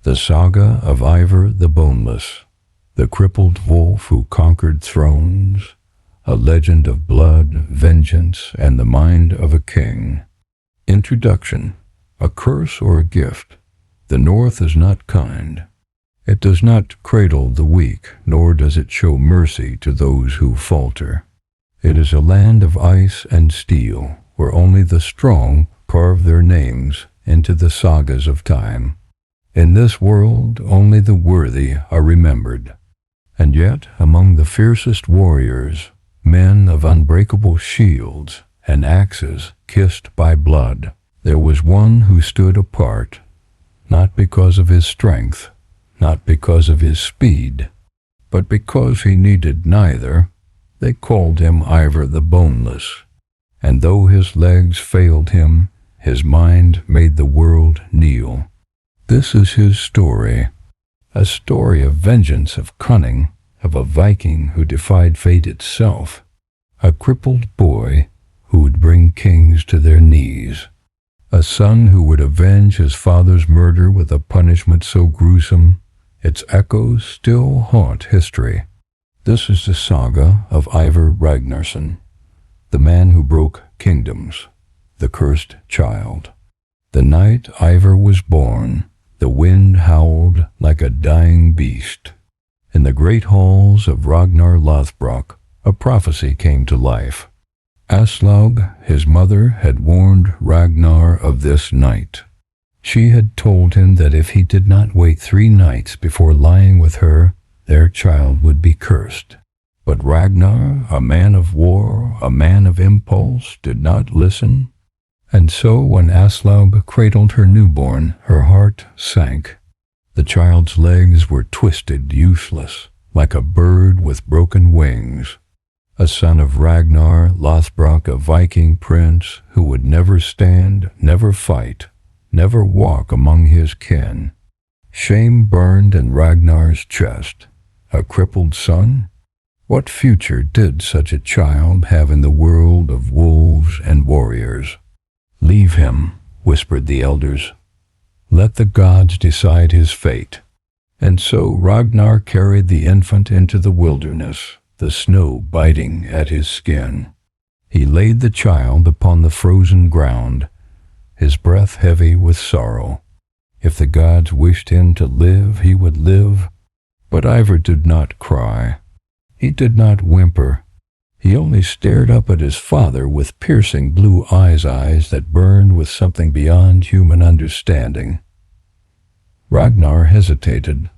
The Saga of Ivar the Boneless, the crippled wolf who conquered thrones, a legend of blood, vengeance, and the mind of a king. Introduction. A curse or a gift. The North is not kind. It does not cradle the weak, nor does it show mercy to those who falter. It is a land of ice and steel, where only the strong carve their names into the sagas of time. In this world, only the worthy are remembered. And yet, among the fiercest warriors, men of unbreakable shields and axes kissed by blood, there was one who stood apart, not because of his strength, not because of his speed, but because he needed neither. They called him Ivar the Boneless, and though his legs failed him, his mind made the world kneel. This is his story, a story of vengeance, of cunning, of a Viking who defied fate itself, a crippled boy who would bring kings to their knees, a son who would avenge his father's murder with a punishment so gruesome its echoes still haunt history. This is the saga of Ivar Ragnarsson, the man who broke kingdoms, the cursed child. The night Ivar was born, the wind howled like a dying beast. In the great halls of Ragnar Lothbrok, a prophecy came to life. Aslaug, his mother, had warned Ragnar of this night. She had told him that if he did not wait 3 nights before lying with her, their child would be cursed. But Ragnar, a man of war, a man of impulse, did not listen. And so when Aslaug cradled her newborn, her heart sank. The child's legs were twisted, useless, like a bird with broken wings. A son of Ragnar Lothbrok, a Viking prince who would never stand, never fight, never walk among his kin. Shame burned in Ragnar's chest. A crippled son? What future did such a child have in the world of wolves and warriors? "Leave him," whispered the elders. "Let the gods decide his fate." And so Ragnar carried the infant into the wilderness, the snow biting at his skin. He laid the child upon the frozen ground, his breath heavy with sorrow. If the gods wished him to live, he would live. But Ivar did not cry. He did not whimper. He only stared up at his father with piercing blue eyes that burned with something beyond human understanding. Ragnar hesitated,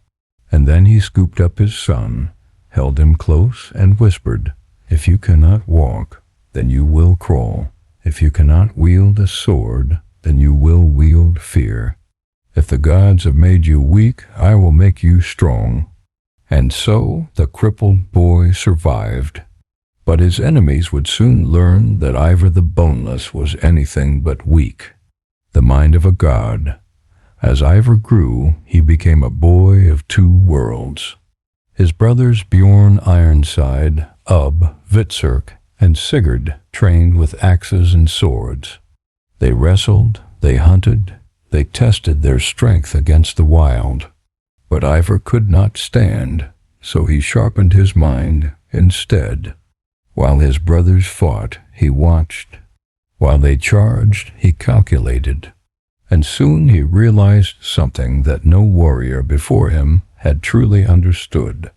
and then he scooped up his son, held him close, and whispered, "If you cannot walk, then you will crawl. If you cannot wield a sword, then you will wield fear. If the gods have made you weak, I will make you strong." And so the crippled boy survived. But his enemies would soon learn that Ivar the Boneless was anything but weak, the mind of a god. As Ivar grew, he became a boy of 2 worlds. His brothers Bjorn Ironside, Ub, Hvitserk, and Sigurd trained with axes and swords. They wrestled, they hunted, they tested their strength against the wild. But Ivar could not stand, so he sharpened his mind instead. While his brothers fought, he watched. While they charged, he calculated. And soon he realized something that no warrior before him had truly understood.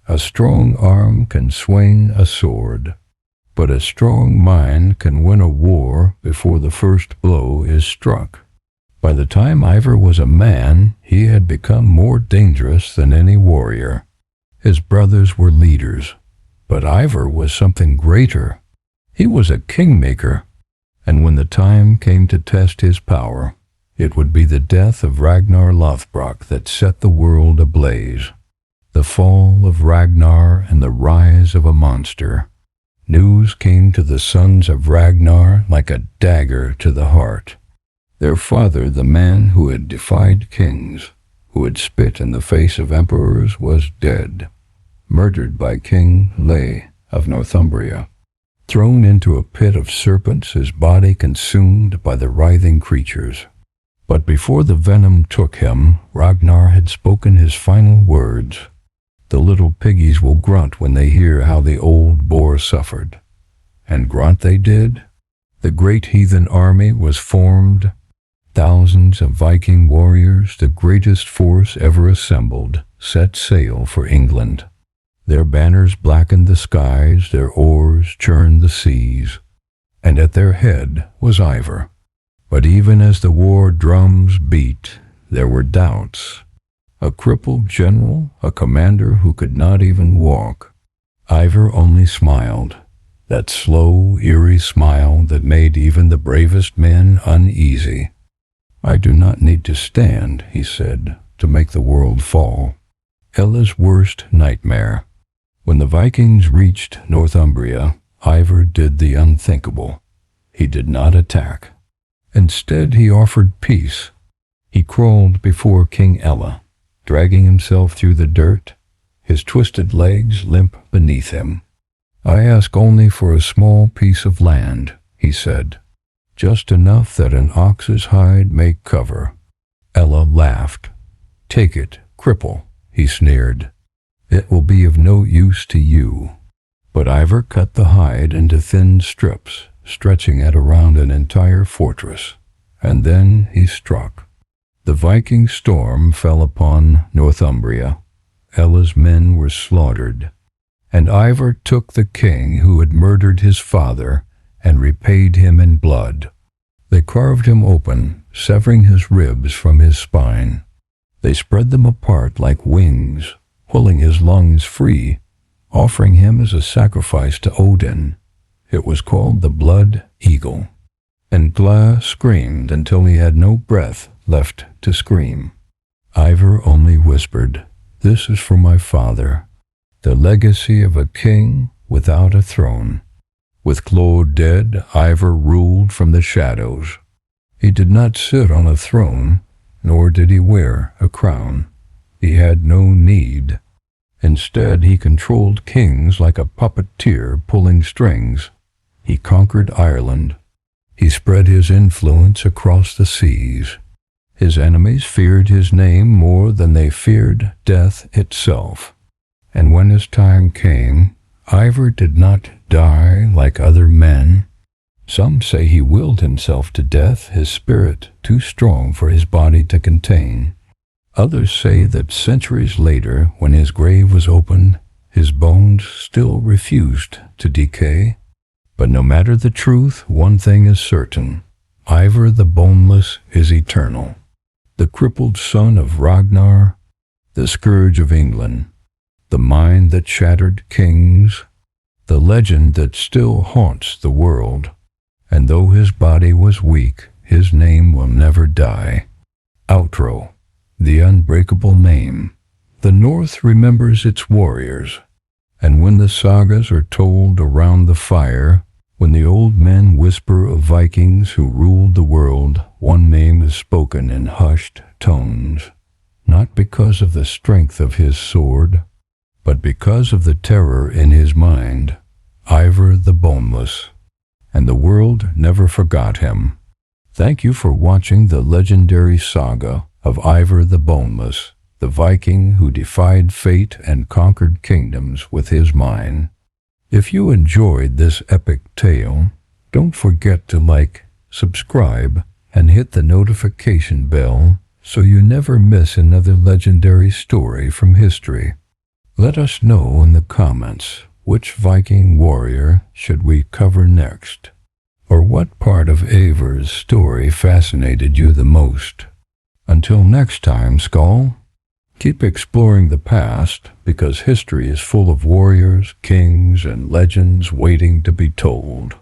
A strong arm can swing a sword, but a strong mind can win a war before the first blow is struck. By the time Ivar was a man, he had become more dangerous than any warrior. His brothers were leaders, but Ivar was something greater. He was a kingmaker, and when the time came to test his power, it would be the death of Ragnar Lothbrok that set the world ablaze. The fall of Ragnar and the rise of a monster. News came to the sons of Ragnar like a dagger to the heart. Their father, the man who had defied kings, who had spit in the face of emperors, was dead, murdered by King Ælla of Northumbria. Thrown into a pit of serpents, his body consumed by the writhing creatures. But before the venom took him, Ragnar had spoken his final words. The little piggies will grunt when they hear how the old boar suffered. And grunt they did. The Great Heathen Army was formed. Thousands of Viking warriors, the greatest force ever assembled, set sail for England. Their banners blackened the skies, their oars churned the seas, and at their head was Ivar. But even as the war drums beat, there were doubts. A crippled general, a commander who could not even walk. Ivar only smiled, that slow, eerie smile that made even the bravest men uneasy. "I do not need to stand," he said, "to make the world fall." Ælla's worst nightmare. When the Vikings reached Northumbria, Ivar did the unthinkable. He did not attack. Instead, he offered peace. He crawled before King Ælla, dragging himself through the dirt, his twisted legs limp beneath him. "I ask only for a small piece of land," he said, "just enough that an ox's hide may cover." Ælla laughed. "Take it, cripple," he sneered. "It will be of no use to you." But Ivar cut the hide into thin strips, stretching it around an entire fortress, and then he struck. The Viking storm fell upon Northumbria. Ælla's men were slaughtered, and Ivar took the king who had murdered his father and repaid him in blood. They carved him open, severing his ribs from his spine. They spread them apart like wings, pulling his lungs free, offering him as a sacrifice to Odin. It was called the Blood Eagle, and Ælla screamed until he had no breath left to scream. Ivar only whispered, "This is for my father, the legacy of a king without a throne." With Claude dead, Ivar ruled from the shadows. He did not sit on a throne, nor did he wear a crown. He had no need. Instead, he controlled kings like a puppeteer pulling strings. He conquered Ireland. He spread his influence across the seas. His enemies feared his name more than they feared death itself. And when his time came, Ivar did not die like other men. Some say he willed himself to death, his spirit too strong for his body to contain. Others say that centuries later, when his grave was opened, his bones still refused to decay. But no matter the truth, one thing is certain. Ivar the Boneless is eternal. The crippled son of Ragnar, the scourge of England, the mind that shattered kings, the legend that still haunts the world. And though his body was weak, his name will never die. Outro. The unbreakable name. The North remembers its warriors, and when the sagas are told around the fire, when the old men whisper of Vikings who ruled the world, one name is spoken in hushed tones, not because of the strength of his sword, but because of the terror in his mind, Ivar the Boneless, and the world never forgot him. Thank you for watching the legendary saga of Ivar the Boneless, the Viking who defied fate and conquered kingdoms with his mind. If you enjoyed this epic tale, don't forget to like, subscribe, and hit the notification bell so you never miss another legendary story from history. Let us know in the comments which Viking warrior should we cover next, or what part of Ivar's story fascinated you the most. Until next time, Skull, keep exploring the past, because history is full of warriors, kings, and legends waiting to be told.